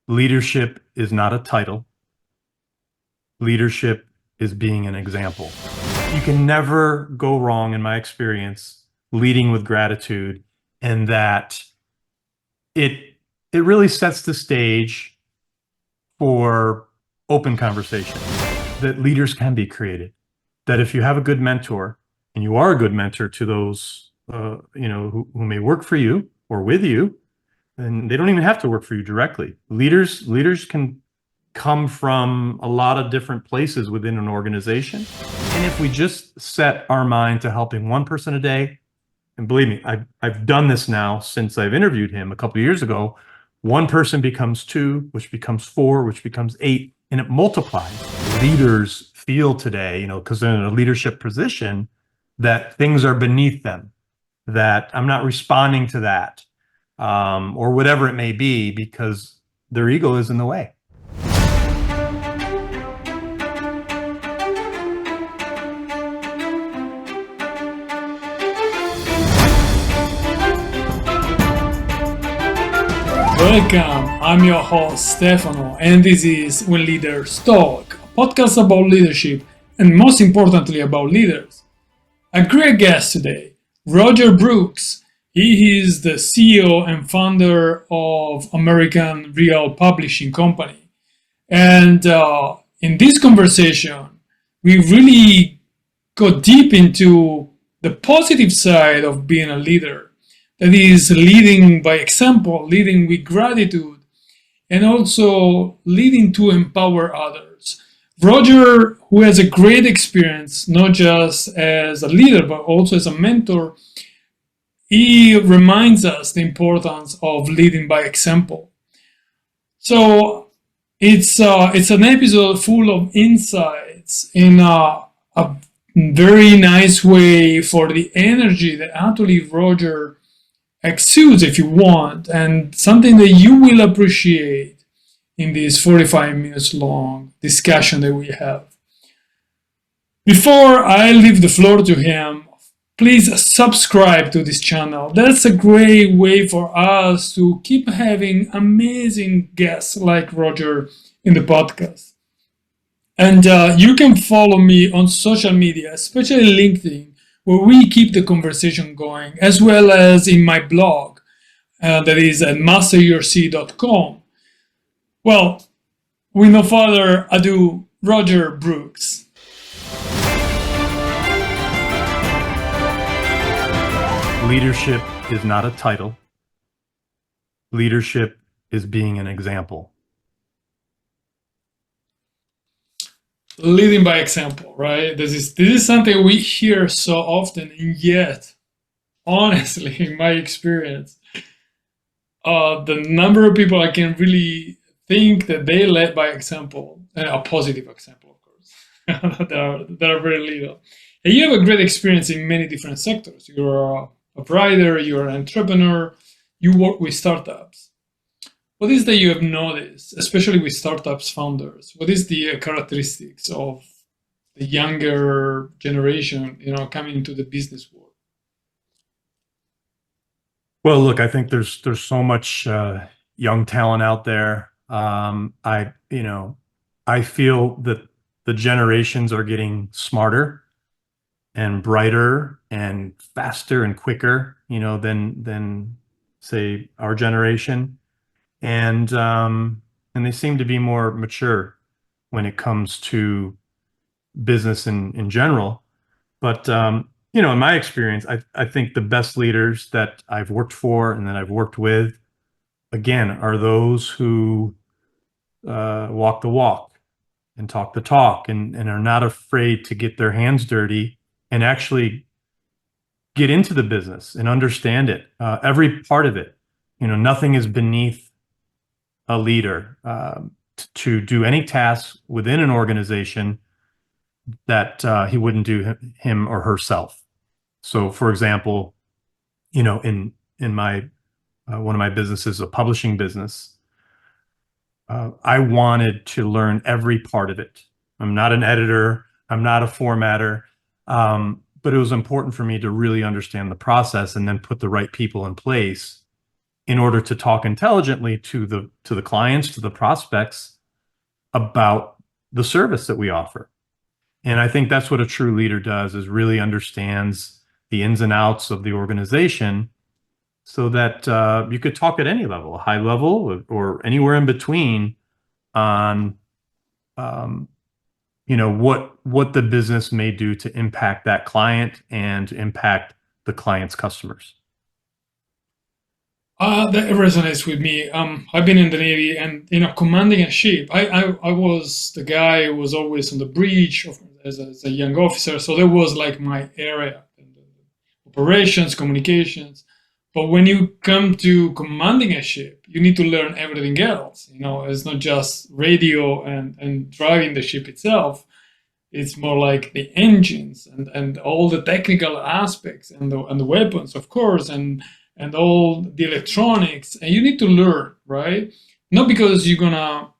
Leadership is not a title. Leadership is being an example. You can never go wrong, in my experience, leading with gratitude, and that it it really sets the stage for open conversation, that leaders can be created, that if you have a good mentor and you are a good mentor to those who may work for you or with you, and they don't even have to work for you directly. Leaders can come from a lot of different places within an organization. And if we just set our mind to helping one person a day, and believe me, I've done this now since I've interviewed him a couple of years ago, one person becomes two, which becomes four, which becomes eight, and it multiplies. Leaders feel today, because they're in a leadership position, that things are beneath them, that I'm not responding to that, or whatever it may be, because their ego is in the way. Welcome, I'm your host Stefano, and this is When Leaders Talk, a podcast about leadership and most importantly about leaders. A great guest today, Roger Brooks. He is the CEO and founder of American Real Publishing Company. And in this conversation, we really go deep into the positive side of being a leader. That is leading by example, leading with gratitude, and also leading to empower others. Roger, who has a great experience, not just as a leader, but also as a mentor, he reminds us the importance of leading by example. So it's an episode full of insights in a very nice way for the energy that actually Roger exudes, if you want, and something that you will appreciate in this 45 minutes long discussion that we have. Before I leave the floor to him, please subscribe to this channel. That's a great way for us to keep having amazing guests like Roger in the podcast. And you can follow me on social media, especially LinkedIn, where we keep the conversation going, as well as in my blog, that is at masteryourseed.com. Well, with no further ado, Roger Brooks. Leadership is not a title. Leadership is being an example. Leading by example, right? This is something we hear so often, and yet, honestly, in my experience, the number of people I can really think that they led by example, and a positive example, of course, that are very little. And you have a great experience in many different sectors. You're a writer, you're an entrepreneur, you work with startups. What is that you have noticed, especially with startups founders? What is the characteristics of the younger generation, coming into the business world? Well, look, I think there's so much young talent out there. I feel that the generations are getting smarter and brighter and faster and quicker, than say our generation. And they seem to be more mature when it comes to business in general. But in my experience, I think the best leaders that I've worked for and that I've worked with, again, are those who walk the walk and talk the talk, and are not afraid to get their hands dirty and actually get into the business and understand it, every part of it. Nothing is beneath a leader to do any tasks within an organization that he wouldn't do him or herself. So, for example, in my one of my businesses, a publishing business, I wanted to learn every part of it. I'm not an editor. I'm not a formatter. But it was important for me to really understand the process and then put the right people in place in order to talk intelligently to the clients, to the prospects about the service that we offer. And I think that's what a true leader does, is really understands the ins and outs of the organization, so that you could talk at any level, a high level or anywhere in between, on um, what the business may do to impact that client and impact the client's customers. That resonates with me. I've been in the Navy, and commanding a ship. I was the guy who was always on the bridge as a young officer, so that was like my area, operations, communications. But when you come to commanding a ship, you need to learn everything else. It's not just radio and driving the ship itself. It's more like the engines and all the technical aspects and the weapons, of course, and all the electronics. And you need to learn, right? Not because you're gonna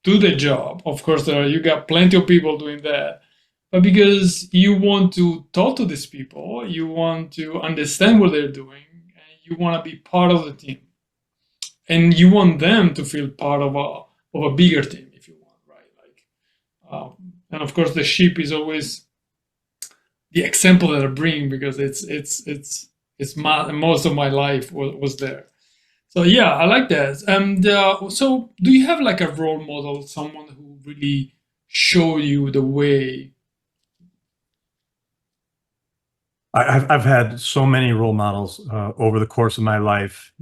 do the job. Of course, you got plenty of people doing that, but because you want to talk to these people, you want to understand what they're doing, and you want to be part of the team, and you want them to feel part of a bigger team, if you want, right? And of course, the ship is always the example that I bring, because most of my life was there. So yeah, I like that. And so, do you have like a role model, someone who really showed you the way? I've had so many role models over the course of my life.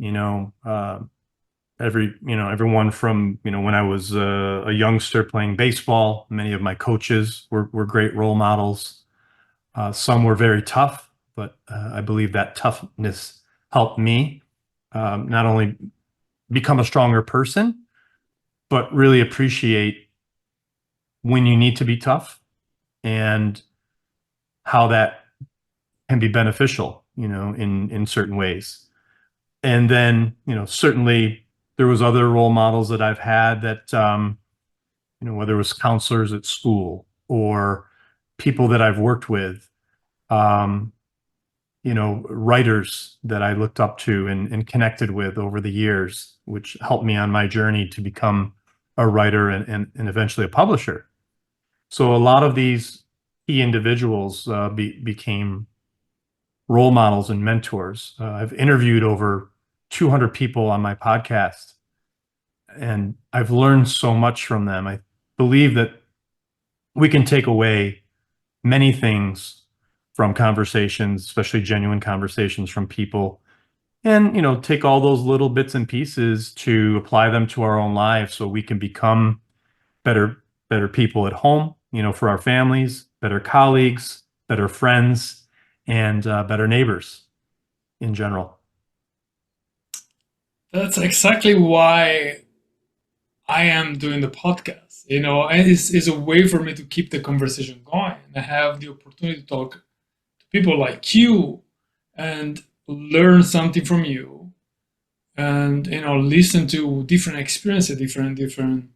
Everyone from when I was a youngster playing baseball. Many of my coaches were great role models. Some were very tough, but I believe that toughness helped me not only become a stronger person, but really appreciate when you need to be tough and how that can be beneficial, in certain ways. And then, certainly there was other role models that I've had that, whether it was counselors at school or people that I've worked with, um, writers that I looked up to and connected with over the years, which helped me on my journey to become a writer and eventually a publisher. So a lot of these key individuals became role models and mentors. I've interviewed over 200 people on my podcast, and I've learned so much from them. I believe that we can take away many things from conversations, especially genuine conversations from people, and take all those little bits and pieces to apply them to our own lives, so we can become better people at home, for our families, better colleagues, better friends, and better neighbors in general. That's exactly why I am doing the podcast. And it's a way for me to keep the conversation going. I have the opportunity to talk to people like you and learn something from you, and listen to different experiences, different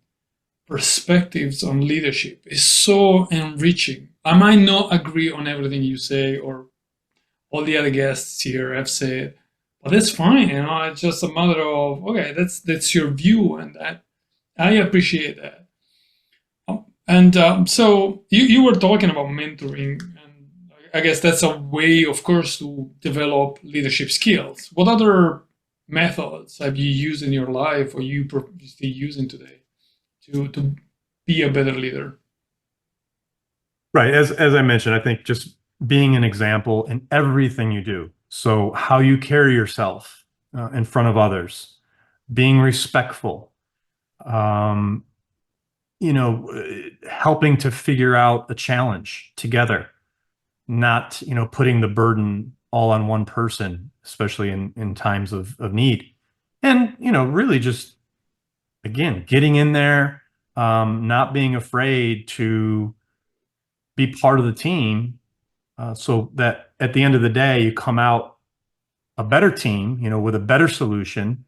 perspectives on leadership. Is so enriching. I might not agree on everything you say or all the other guests here have said, but that's fine. It's just a matter of, okay, that's your view, and I appreciate that. And so you were talking about mentoring, and I guess that's a way, of course, to develop leadership skills. What other methods have you used in your life, or you still using today, to be a better leader? Right. As I mentioned, I think just being an example in everything you do. So how you carry yourself in front of others, being respectful, um, helping to figure out a challenge together, not, putting the burden all on one person, especially in times of need. And, really just, again, getting in there, not being afraid to be part of the team, so that at the end of the day, you come out a better team, with a better solution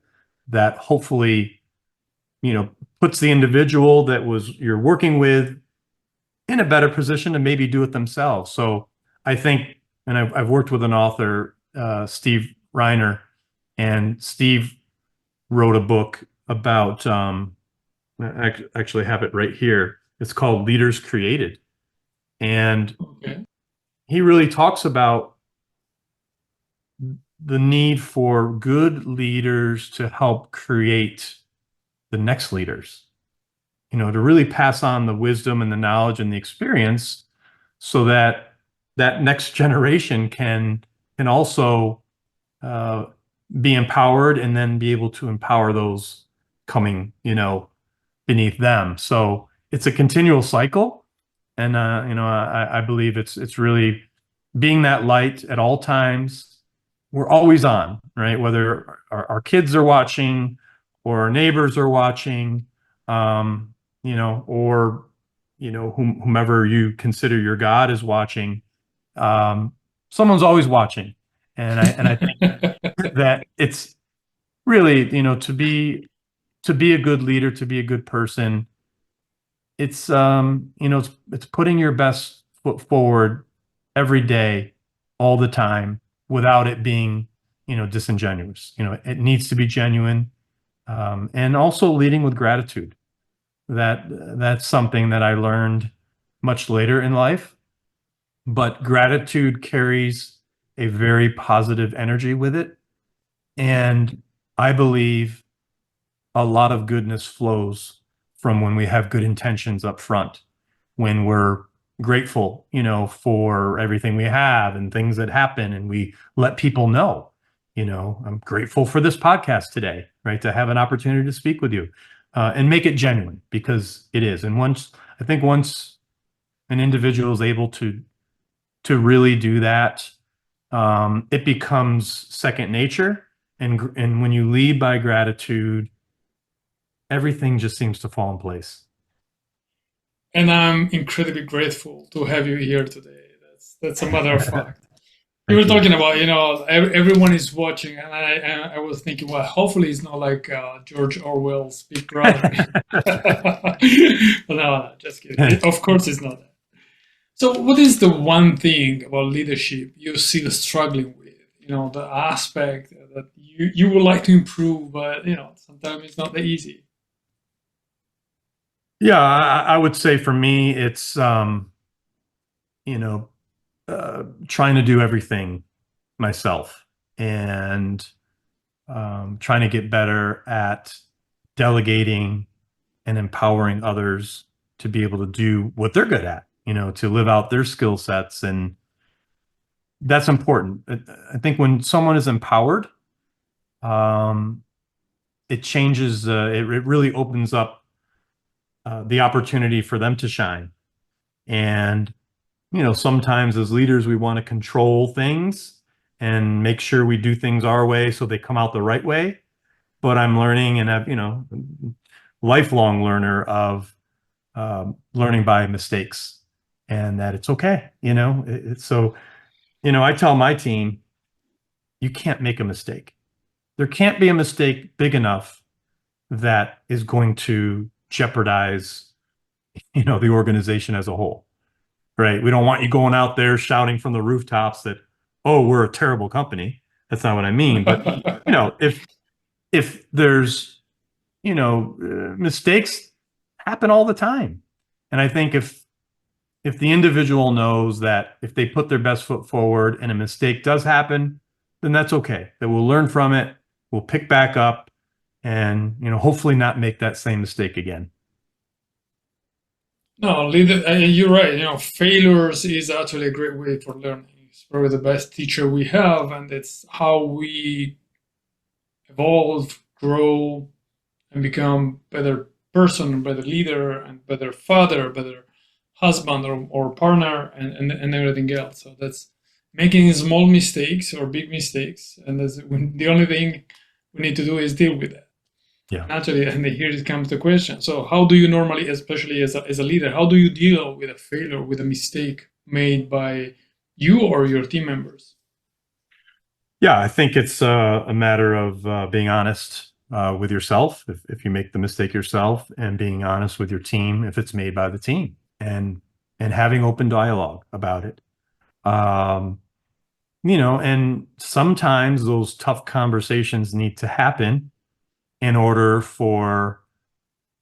that hopefully, puts the individual that was you're working with in a better position to maybe do it themselves. So I think, and I've worked with an author, Steve Reiner, And Steve wrote a book about, I actually have it right here. It's called Leaders Created. And Okay. he really talks about the need for good leaders to help create the next leaders, to really pass on the wisdom and the knowledge and the experience so that that next generation can also uh, be empowered and then be able to empower those coming, beneath them. So it's a continual cycle, and I believe it's really being that light at all times. We're always on, right? Whether our kids are watching, or our neighbors are watching, um, or whomever you consider your God is watching. Um, Someone's always watching, and I think that it's really, to be a good leader, to be a good person, it's putting your best foot forward every day, all the time, without it being, disingenuous. It needs to be genuine, and also leading with gratitude. That's something that I learned much later in life, but gratitude carries a very positive energy with it. And I believe a lot of goodness flows from when we have good intentions up front, when we're grateful, for everything we have and things that happen, and we let people know, I'm grateful for this podcast today, right? To have an opportunity to speak with you, and make it genuine, because it is. And once an individual is able to really do that, it becomes second nature. And when you lead by gratitude, everything just seems to fall in place. And I'm incredibly grateful to have you here today. That's a matter of fact. You were Thank you. talking about, everyone is watching, and I was thinking, well, hopefully it's not like George Orwell's Big Brother. That's right. But no, just kidding. Of course, it's not that. So, what is the one thing about leadership you're still struggling with? The aspect that you would like to improve, but sometimes it's not that easy. Yeah, I would say for me, it's you know, trying to do everything myself, and trying to get better at delegating and empowering others to be able to do what they're good at, to live out their skill sets. And that's important. I think when someone is empowered, um, it changes, it really opens up the opportunity for them to shine. And sometimes as leaders, we want to control things and make sure we do things our way so they come out the right way. But I'm learning, and I've, lifelong learner of learning by mistakes, and that it's okay. It's so, I tell my team, you can't make a mistake. There can't be a mistake big enough that is going to jeopardize, the organization as a whole. Right? We don't want you going out there shouting from the rooftops that, oh, we're a terrible company. That's not what I mean. But if there's, mistakes happen all the time. And I think if the individual knows that if they put their best foot forward and a mistake does happen, then that's okay. That we'll learn from it, we'll pick back up, and hopefully not make that same mistake again. No, leader, you're right. Failures is actually a great way for learning. It's probably the best teacher we have, and it's how we evolve, grow, and become better person, better leader, and better father, better husband or partner, and everything else. So that's making small mistakes or big mistakes, and the only thing we need to do is deal with that. Yeah. And actually, and here it comes the question. So, how do you normally, especially as a leader, how do you deal with a failure, with a mistake made by you or your team members? Yeah, I think it's a matter of being honest with yourself if you make the mistake yourself, and being honest with your team if it's made by the team, and having open dialogue about it. Um, and sometimes those tough conversations need to happen in order for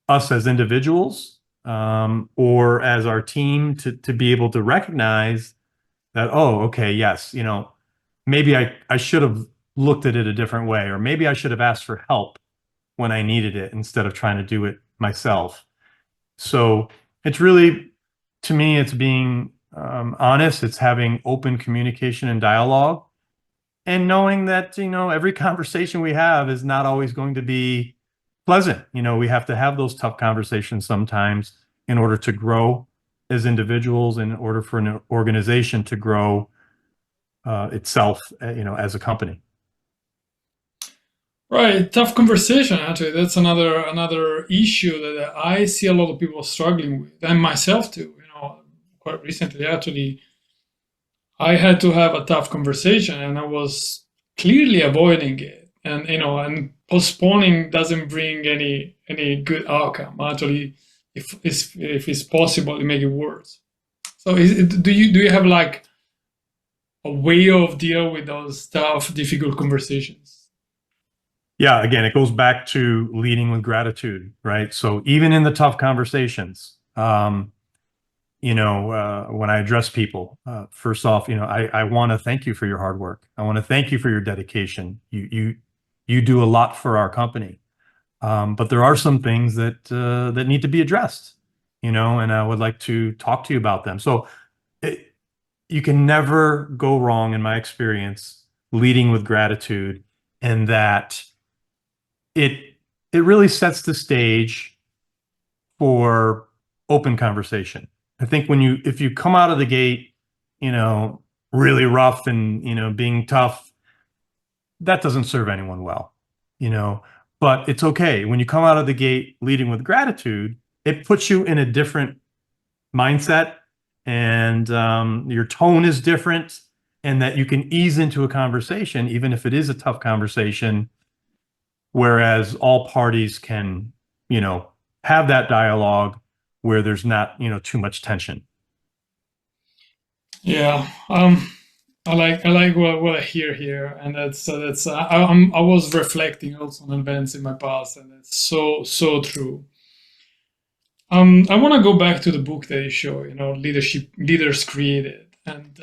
us as individuals, or as our team to be able to recognize that, oh, okay, yes, maybe I should have looked at it a different way, or maybe I should have asked for help when I needed it instead of trying to do it myself. So it's really, to me, it's being honest. It's having open communication and dialogue, and knowing that every conversation we have is not always going to be pleasant. We have to have those tough conversations sometimes in order to grow as individuals, in order for an organization to grow itself, as a company. Right, tough conversation. Actually, that's another issue that I see a lot of people struggling with, and myself too. Quite recently, actually, I had to have a tough conversation, and I was clearly avoiding it. And postponing doesn't bring any good outcome. Actually, if it's possible, it make it worse. So, do you have like a way of deal with those tough, difficult conversations? Yeah, again, it goes back to leading with gratitude, right? So even in the tough conversations, when I address people, first off, I want to thank you for your hard work. I want to thank you for your dedication. You do a lot for our company, but there are some things that need to be addressed, and I would like to talk to you about them. So it, you can never go wrong, in my experience, leading with gratitude, and that it it really sets the stage for open conversation. I think if you come out of the gate, you know, really rough and, being tough, that doesn't serve anyone well, you know. But it's okay. When you come out of the gate leading with gratitude, it puts you in a different mindset, and your tone is different, and that you can ease into a conversation, even if it is a tough conversation, whereas all parties can, you know, have that dialogue where there's not, too much tension. Yeah, I like what I hear here, and that's I was reflecting also on events in my past, and it's so true. I want to go back to the book that you show, leadership leaders created, and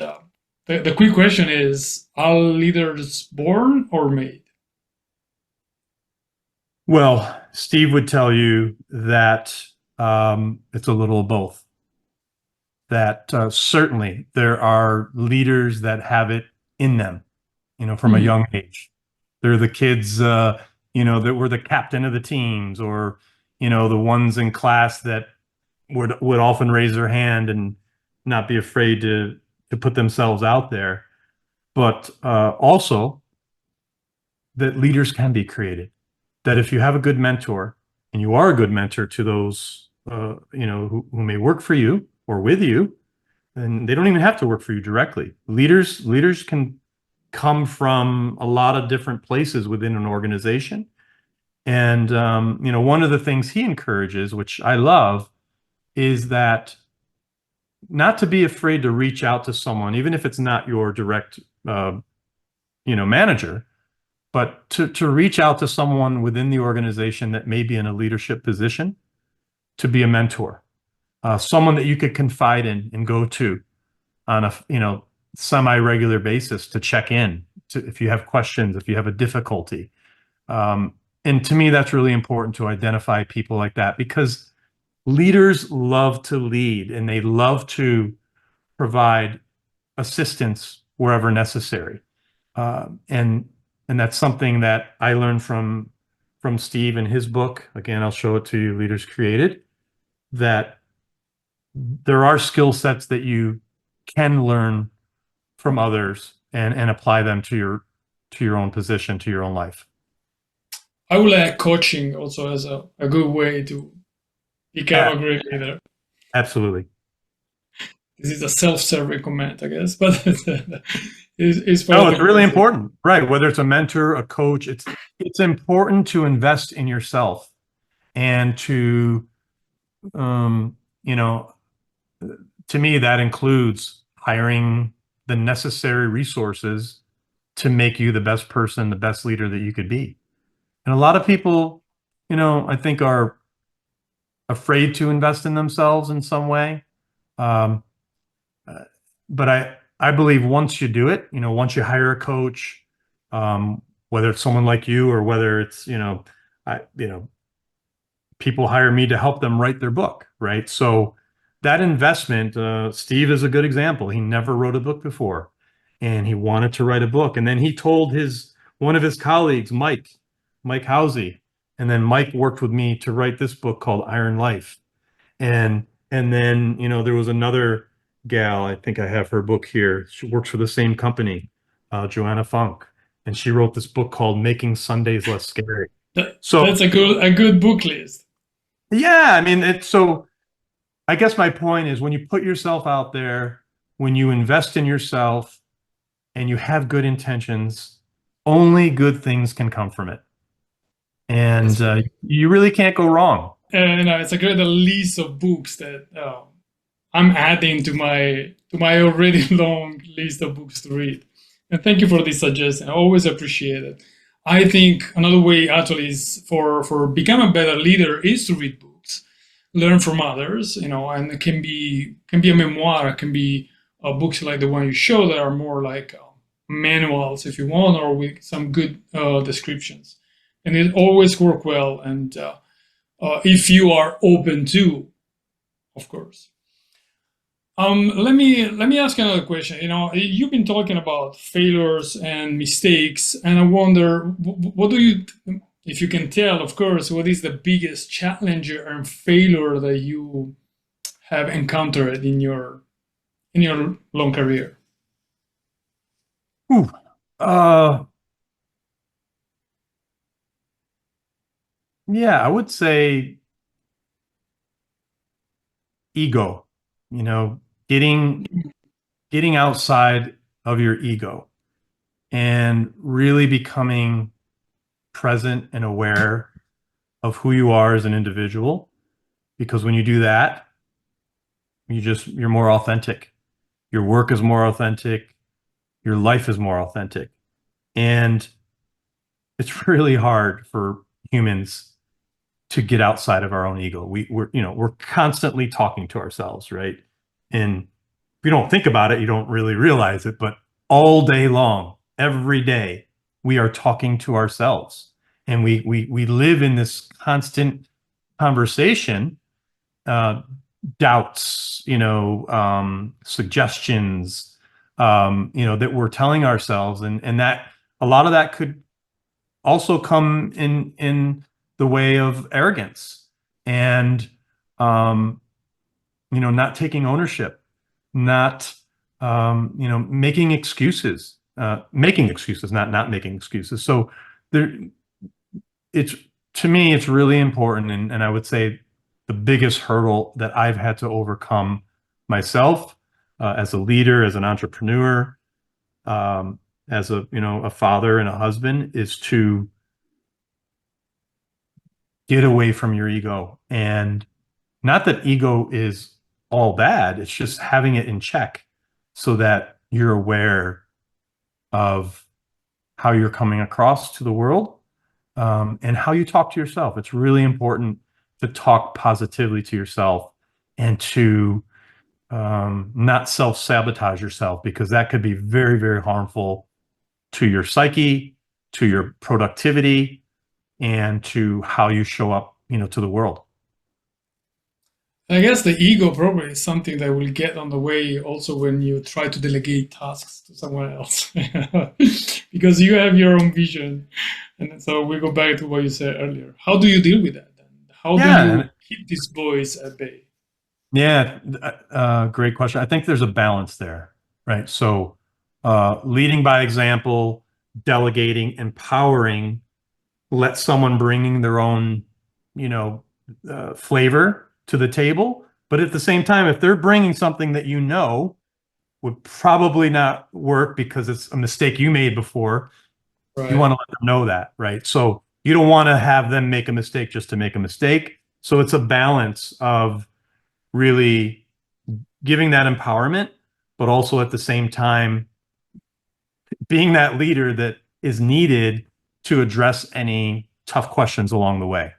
the quick question is: are leaders born or made? Well, Steve would tell you that it's a little of both. That certainly there are leaders that have it in them, from a Hmm. young age. They're the kids, that were the captain of the teams, or, the ones in class that would often raise their hand and not be afraid to put themselves out there. But also that leaders can be created. That if you have a good mentor, and you are a good mentor to those, who may work for you or with you, and they don't even have to work for you directly. Leaders can come from a lot of different places within an organization. And one of the things he encourages, which I love, is that not to be afraid to reach out to someone, even if it's not your direct, uh, manager, but to reach out to someone within the organization that may be in a leadership position, to be a mentor, someone that you could confide in and go to on a semi-regular basis, to check in, if you have questions, if you have a difficulty. And to me, that's really important, to identify people like that, because leaders love to lead, and they love to provide assistance wherever necessary. And that's something that I learned from Steve in his book. Again, I'll show it to you, Leaders Created, that there are skill sets that you can learn from others, and apply them to your own position, to your own life. I would like coaching also as a good way to become A- a great leader. Absolutely. This is a self-serving comment, I guess, but it's part No, of it's the really concept. important, right? Whether it's a mentor, a coach, it's important to invest in yourself, and to, um, you know, to me, that includes hiring the necessary resources to make you the best person, the best leader that you could be. And a lot of people, I think are afraid to invest in themselves in some way. Um, uh, but I believe once you do it, once you hire a coach, whether it's someone like you or whether it's, I, people hire me to help them write their book, right? So that investment, Steve is a good example. He never wrote a book before, and he wanted to write a book. And then he told one of his colleagues, Mike Housey, and then Mike worked with me to write this book called Iron Life. And then, there was another gal, I think I have her book here. She works for the same company, Joanna Funk, and she wrote this book called Making Sundays Less Scary. So That's a good book list. yeah, I mean, so I guess my point is when you put yourself out there, when you invest in yourself and you have good intentions, only good things can come from it. And That's you really can't go wrong. And it's a great list of books that I'm adding to my already long list of books to read. And thank you for this suggestion. I always appreciate it. I think another way actually is for become a better leader is to read books, learn from others, and it can be a memoir, it can be books like the one you show that are more like manuals if you want, or with some good descriptions. And it always work well, and if you are open to, of course. Let me ask another question. You've been talking about failures and mistakes, and I wonder, what do you, if you can tell, of course, what is the biggest challenge and failure that you have encountered in your long career? Ooh. Yeah, I would say ego, you know, getting getting outside of your ego and really becoming present and aware of who you are as an individual. Because when you do that, you're more authentic. Your work is more authentic. Your life is more authentic. And it's really hard for humans to get outside of our own ego. We're constantly talking to ourselves, right? And if you don't think about it, you don't really realize it, but all day long, every day, we are talking to ourselves. And we live in this constant conversation, uh, doubts, suggestions, that we're telling ourselves, and that a lot of that could also come in the way of arrogance and not taking ownership, not making excuses, not making excuses. So there, it's to me, it's really important, and I would say the biggest hurdle that I've had to overcome myself, as a leader, as an entrepreneur, um, as a father and a husband, is to get away from your ego. And not that ego is all bad, it's just having it in check so that you're aware of how you're coming across to the world, and how you talk to yourself. It's really important to talk positively to yourself and to not self-sabotage yourself, because that could be very, very harmful to your psyche, to your productivity, and to how you show up, to the world. I guess the ego probably is something that will get on the way also when you try to delegate tasks to someone else, because you have your own vision. And so we go back to what you said earlier. How do you deal with that then? How do Yeah, you and keep this voice at bay? yeah, great question. I think there's a balance there, right? So, leading by example, delegating, empowering, let someone bringing their own, you know, flavor to the table. But at the same time, if they're bringing something that would probably not work because it's a mistake you made before, you Right. want to let them know that, right? So you don't want to have them make a mistake just to make a mistake. So it's a balance of really giving that empowerment, but also at the same time being that leader that is needed to address any tough questions along the way.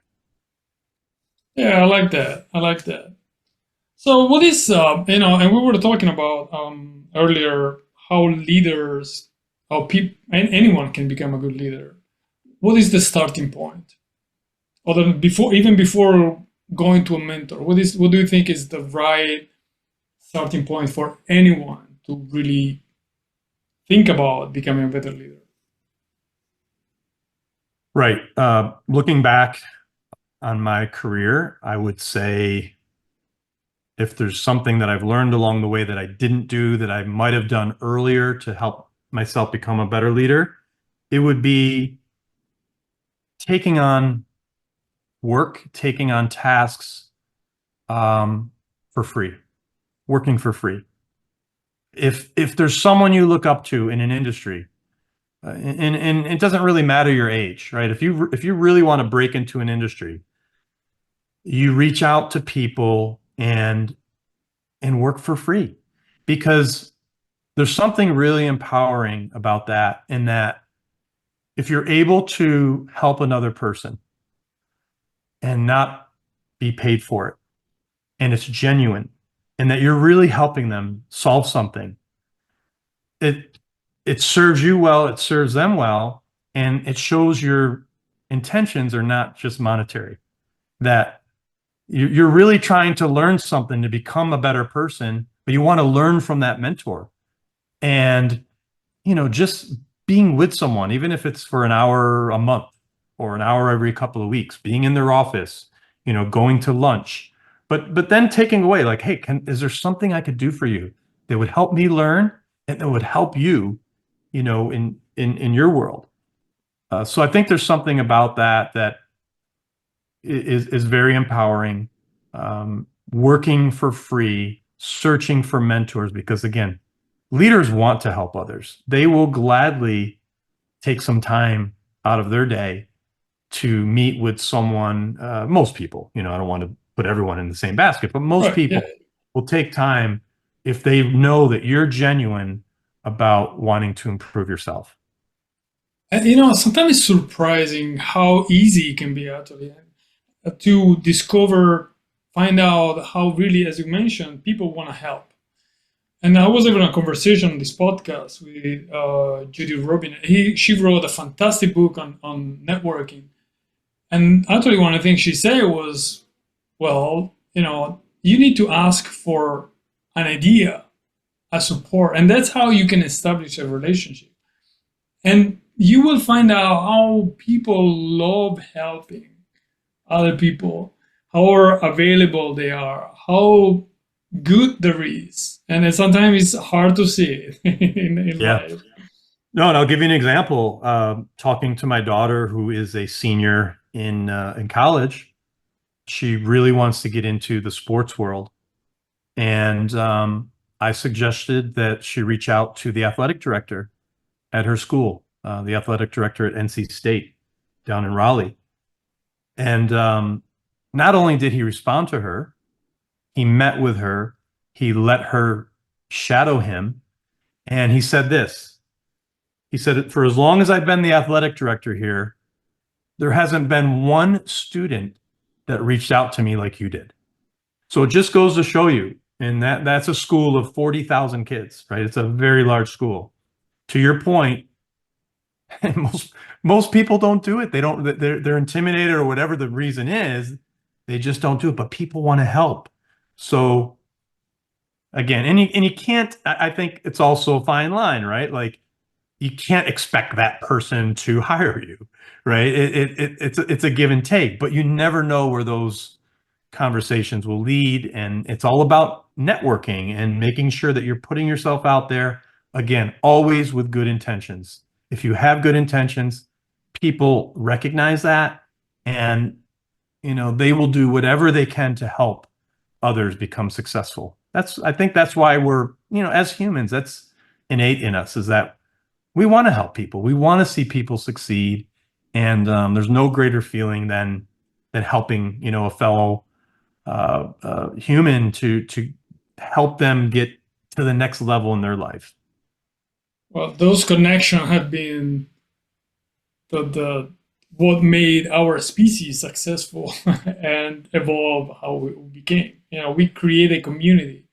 Yeah, I like that. I like that. So, what is, and we were talking about earlier how leaders, how people, anyone can become a good leader. What is the starting point? Other than before, even before going to a mentor, what do you think is the right starting point for anyone to really think about becoming a better leader? Right. Looking back on my career, I would say if there's something that I've learned along the way that I didn't do that I might have done earlier to help myself become a better leader, it would be taking on work, taking on tasks for free, working for free. If there's someone you look up to in an industry, and it doesn't really matter your age, right? If you really want to break into an industry, you reach out to people and work for free, because there's something really empowering about that, in that if you're able to help another person and not be paid for it, and it's genuine, and that you're really helping them solve something, it it serves you well, it serves them well, and it shows your intentions are not just monetary. That you're really trying to learn something to become a better person, but you want to learn from that mentor. And just being with someone, even if it's for an hour a month or an hour every couple of weeks, being in their office, going to lunch, but then taking away, like, hey, is there something I could do for you that would help me learn and that would help you, in your world. So I think there's something about that is very empowering. Working for free, searching for mentors, because again, leaders want to help others. They will gladly take some time out of their day to meet with someone. Most people, I don't want to put everyone in the same basket, but most Right. people Yeah. will take time if they know that you're genuine about wanting to improve yourself. And, sometimes it's surprising how easy it can be actually to discover, find out how really, as you mentioned, people want to help. And I was having a conversation on this podcast with Judy Robin. She wrote a fantastic book on networking. And actually, one of the things she said was, well, you need to ask for an idea, a support. And that's how you can establish a relationship. And you will find out how people love helping other people, how available they are, how good there is. And then sometimes it's hard to see it in Yeah. life. No, and I'll give you an example. Talking to my daughter, who is a senior in college, she really wants to get into the sports world, and I suggested that she reach out to the athletic director at her school, the athletic director at NC State down in Raleigh. And not only did he respond to her, he met with her, he let her shadow him, and he said this. He said, for as long as I've been the athletic director here, there hasn't been one student that reached out to me like you did. So it just goes to show you, and that's a school of 40,000 kids, right? It's a very large school. To your point, most people don't do it. They're intimidated, or whatever the reason is, they just don't do it. But people want to help. So again, and you can't, I think it's also a fine line, right? Like, you can't expect that person to hire you, right? It's a give and take, but you never know where those conversations will lead. And it's all about networking and making sure that you're putting yourself out there, again, always with good intentions. If you have good intentions, people recognize that, and they will do whatever they can to help others become successful. I think that's why we're, as humans, that's innate in us, is that we want to help people. We want to see people succeed. And there's no greater feeling than helping, a fellow human to help them get to the next level in their life. Well, those connections have been the what made our species successful and evolve how we became. We create a community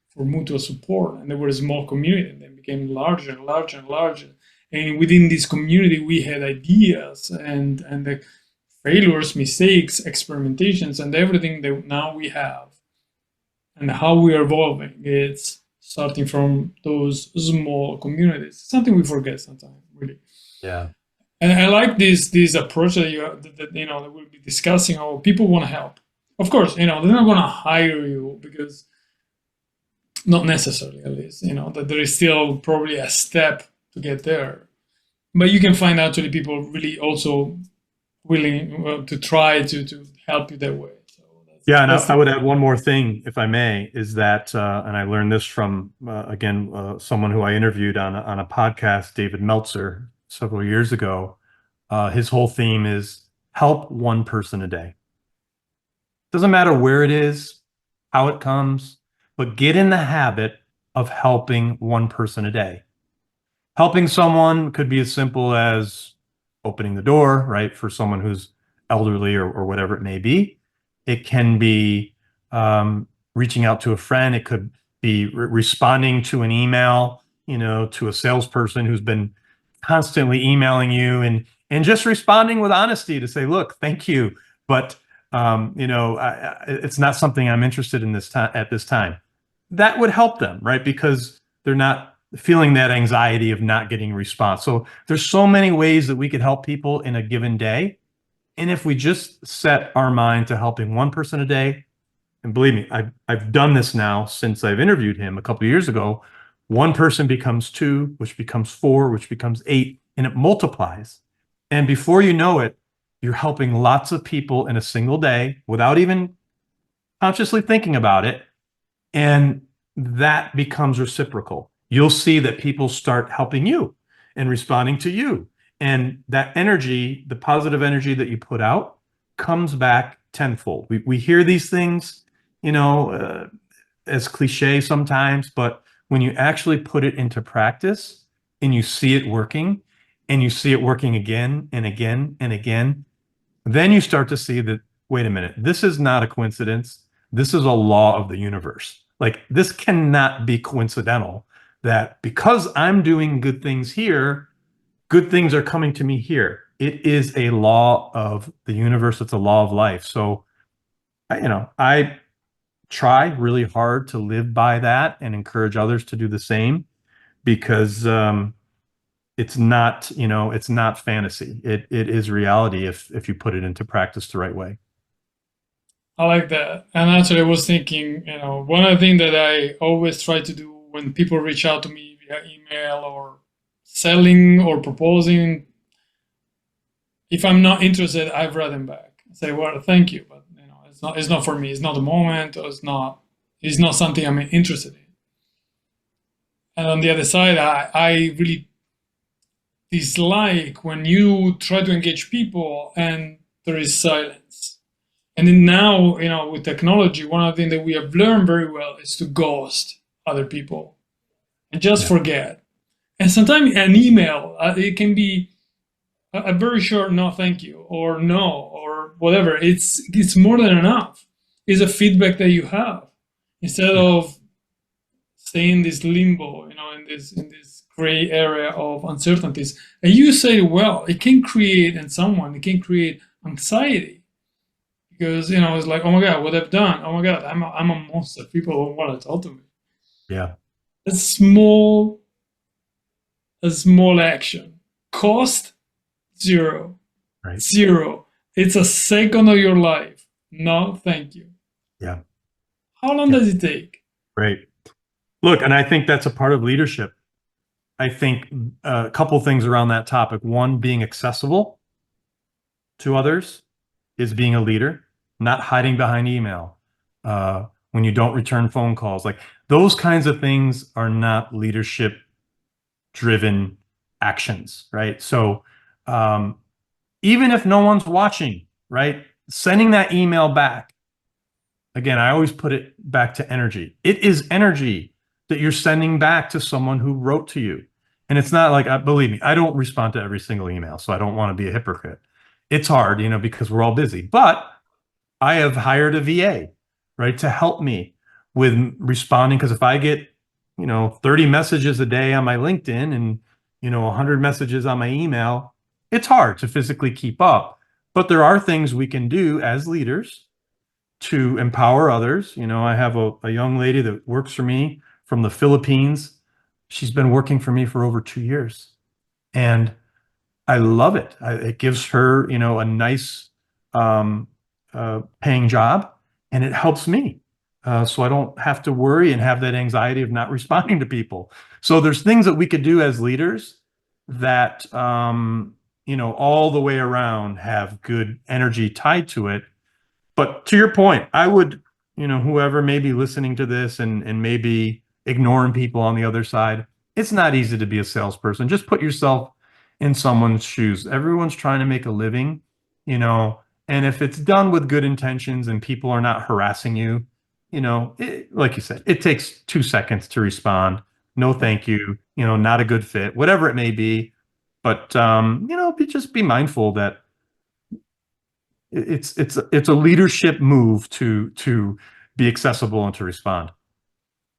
for mutual support, and they were a small community, and then became larger and larger and larger. And within this community, we had ideas and the failures, mistakes, experimentations, and everything that now we have, and how we are evolving. It's starting from those small communities. Something we forget sometimes, really. Yeah. And I like this approach that that we'll be discussing. How people want to help. Of course, they're not going to hire you, because not necessarily, at least, that there is still probably a step to get there. But you can find actually people really also willing to try to help you that way. So Yeah, and that's I would add one more thing, if I may, is that, and I learned this from, again, someone who I interviewed on a podcast, David Meltzer, several years ago. His whole theme is help one person a day. Doesn't matter where it is, how it comes, but get in the habit of helping one person a day. Helping someone could be as simple as opening the door, right, for someone who's elderly or whatever it may be. It can be reaching out to a friend. It could be responding to an email, to a salesperson who's been constantly emailing you, and just responding with honesty to say, look, thank you, but it's not something I'm interested in this time at this time. That would help them, right? Because they're not feeling that anxiety of not getting a response. So there's so many ways that we could help people in a given day. And if we just set our mind to helping one person a day, and believe me, I've done this now since I've interviewed him a couple of years ago. One person becomes two, which becomes four, which becomes eight, and it multiplies. And before you know it, you're helping lots of people in a single day without even consciously thinking about it. And that becomes reciprocal. You'll see that people start helping you and responding to you. And that energy, the positive energy that you put out, comes back tenfold. We hear these things, as cliche sometimes, but when you actually put it into practice and you see it working, and you see it working again and again and again, then you start to see that, wait a minute, this is not a coincidence. This is a law of the universe. Like, this cannot be coincidental, that because I'm doing good things here, good things are coming to me here. It is a law of the universe. It's a law of life. So, I try really hard to live by that and encourage others to do the same, because it's not fantasy. It is reality if you put it into practice the right way. I like that. And actually, I was thinking, one of the things that I always try to do when people reach out to me via email or selling or proposing, if I'm not interested, I write them back. I say, well, thank you, but it's not for me. It's not the moment. Or it's not something I'm interested in. And on the other side, I really dislike when you try to engage people and there is silence. And then now, with technology, one of the things that we have learned very well is to ghost other people and just Yeah. forget. And sometimes an email, it can be a very short no, thank you, or no, or whatever. It's more than enough. It's a feedback that you have instead Yeah. of staying in this limbo, in this gray area of uncertainties. And you say, well, it can create anxiety. Because it's like, oh my god, what I've done, oh my god, I'm a monster. People don't want to talk to me. Yeah. A small action, cost zero, Right. zero. It's a second of your life. No, thank you. Yeah. How long Yeah. does it take? Great. Look, and I think that's a part of leadership. I think a couple things around that topic. One, being accessible to others is being a leader, not hiding behind email. When you don't return phone calls, like, those kinds of things are not leadership driven actions, right? So, even if no one's watching, right, sending that email back, again, I always put it back to energy. It is energy that you're sending back to someone who wrote to you. And it's not like, believe me, I don't respond to every single email, so I don't want to be a hypocrite. It's hard, because we're all busy. But I have hired a VA, right, to help me with responding. Because if I get, 30 messages a day on my LinkedIn and, 100 messages on my email, it's hard to physically keep up. But there are things we can do as leaders to empower others. I have a young lady that works for me from the Philippines. She's been working for me for over 2 years. And I love it. It gives her, a nice paying job, and it helps me. So I don't have to worry and have that anxiety of not responding to people. So there's things that we could do as leaders that, all the way around have good energy tied to it. But to your point, I would, whoever may be listening to this and maybe ignoring people on the other side, it's not easy to be a salesperson. Just put yourself in someone's shoes. Everyone's trying to make a living, and if it's done with good intentions and people are not harassing you, like you said, it takes 2 seconds to respond. No, thank you, not a good fit, whatever it may be. But, just be mindful that it's a leadership move to be accessible and to respond.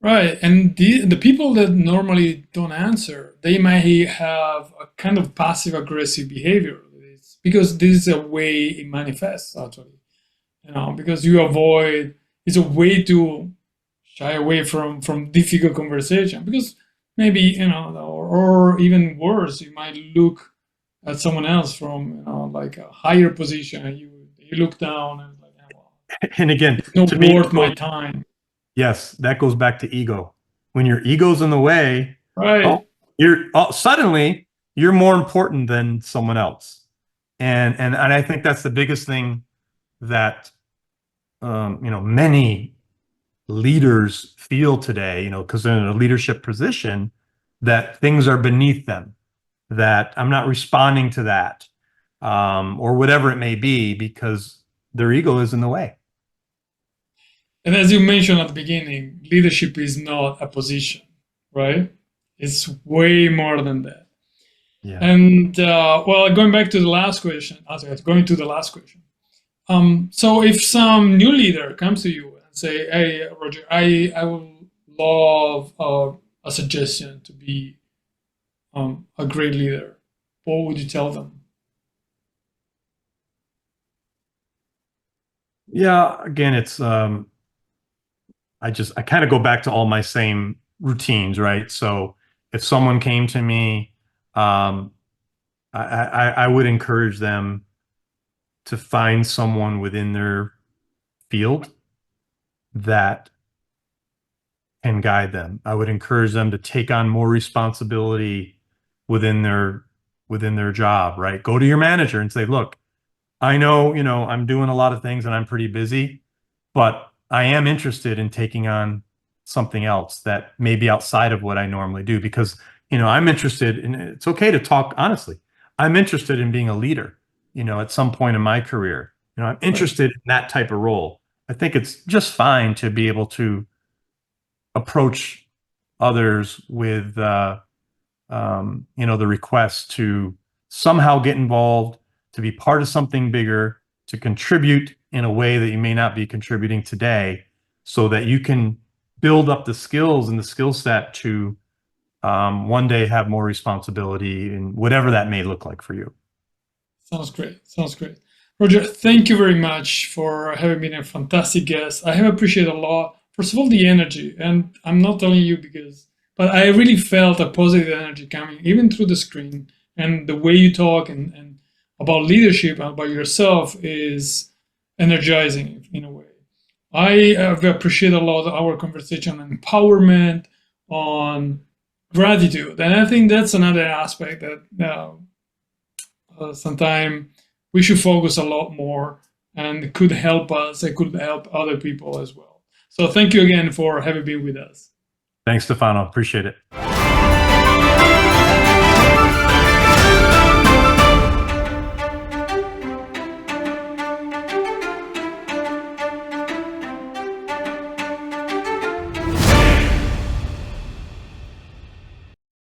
Right, and the people that normally don't answer, they may have a kind of passive aggressive behavior. It's because this is a way it manifests actually. Because you avoid, it's a way to shy away from difficult conversation. Because maybe or even worse, you might look at someone else from like a higher position, and you look down and like, well, And again, it's not to me, worth my time. yes, that goes back to ego. When your ego's in the way, Right. suddenly you're more important than someone else. And I think that's the biggest thing that many leaders feel today, because they're in a leadership position, that things are beneath them, that I'm not responding to that, or whatever it may be, because their ego is in the way. And as you mentioned at the beginning, leadership is not a position, right? It's way more than that. Yeah. And well, going back to the last question, going to the last question. So if some new leader comes to you and say, "Hey, Roger, I would love a suggestion to be a great leader," what would you tell them? Yeah, again, it's I kind of go back to all my same routines, right? So if someone came to me, I would encourage them to find someone within their field that can guide them. I would encourage them to take on more responsibility within their job, right? Go to your manager and say, "Look, I know, I'm doing a lot of things and I'm pretty busy, but I am interested in taking on something else that may be outside of what I normally do because, I'm interested in, it's okay to talk honestly. I'm interested in being a leader, at some point in my career. I'm interested in that type of role." I think it's just fine to be able to approach others with, the request to somehow get involved, to be part of something bigger, to contribute in a way that you may not be contributing today, so that you can build up the skills and the skill set to one day have more responsibility in whatever that may look like for you. Sounds great. Sounds great. Roger, thank you very much for having been a fantastic guest. I have appreciated a lot. First of all, the energy, and I'm not telling you but I really felt a positive energy coming, even through the screen, and the way you talk and about leadership and about yourself is energizing in a way. I have appreciated a lot of our conversation on empowerment, on gratitude, and I think that's another aspect that sometimes we should focus a lot more, and it could help us, it could help other people as well. So thank you again for having been with us. Thanks, Stefano. Appreciate it.